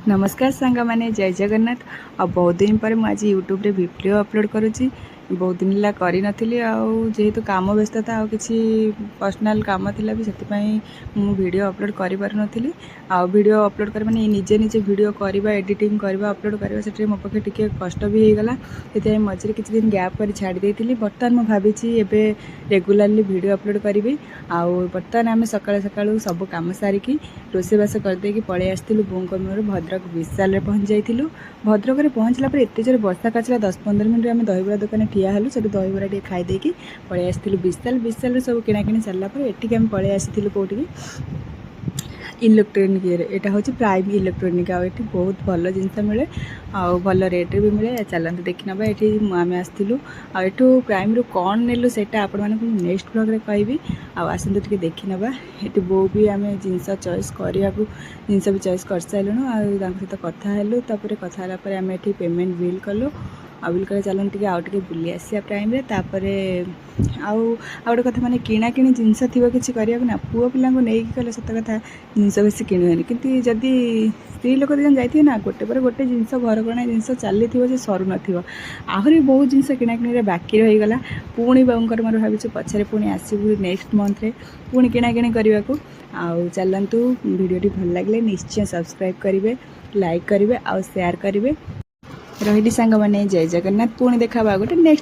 नमस्कार सांग मैंने जय जगन्नाथ। आ बहुत दिन पर मुझे यूट्यूब रे वीडियो अपलोड करुँची। बहुत दिन ला करी नथिली जेहेतु काम व्यस्तता आ किसी पर्सनल काम थिला भी सेतिपई मु वीडियो अपलोड करि पार नथिली। आ वीडियो अपलोड कर माने निजे निजे वीडियो करबा एडिटिंग करबा अपलोड करबा सेटे मो पखे टिके कष्ट भी हे गला। सेते मझे किछि दिन गैप कर छाड़ी देथिली। बर्तमान मु भाबिछि एबे रेगुलरली वीडियो अपलोड करिवि। आ बर्तमान आमे सकाळ सकाळ सब काम सारिकी रोसेबास कर देकी पळे आस्तिलु बोंको मोर भद्रक विशाल रे पहुंच जाइथिलु। भद्रक रे पहुंचला पर एते जोर वर्षा काचला 10-15 मिनिट आमे दहीबरा दुकान ठिया हेलु। से दहीबरा टे खाई देकी पळे आस्तिलु विशाल रे सब किना किनी सरला पर एटिक आमे पळे आस्तिलु कोटिकी इलेक्ट्रोनिक एटा हूँ प्राइम इलेक्ट्रोनिक आठी बहुत भल जिनस मिले आउ भल रेट भी मिले। चलते देखी ना ये आम आसलु आठू प्राइम रू कौन नेलु से आपण मानक नेक्स्ट ब्लॉग रे कहबी। आसतु टिके देखी ना ये बो भी आम जिनस चॉइस करने जिनस भी चॉइस कर सारूँ। आ सहित कथा हेलु कथा आम ये पेमेंट बिल कलु। बिल कर चलन टे आउ टे बुली आसिया प्राइम रे। तापर आउ गोटे कथा माने किणा किणी जिनस थी किसी करने ना पुओ पिला नहीं कले सत कथा जिनस बेसी किणुनि कि जदि स्त्री लोक दिन जाइए ना गोटे पर गोटे जिनस घर गणा जिनस चली थी सरू न आहरी बहुत जिनस किणा किणी बाकी रहीगला। पुणी बाबूर मोर भाई पछे पुणी आसबू नेक्स्ट मंथ रे पुणी किणा किणी करने को। आउ चलतु वीडियो भल लगे निश्चय सब्सक्राइब करेंगे लाइक करेंगे आउ शेयर करेंगे। रही सांग मैंने जय जगन्नाथ। पुणी देखा गोटे नेक्स्ट।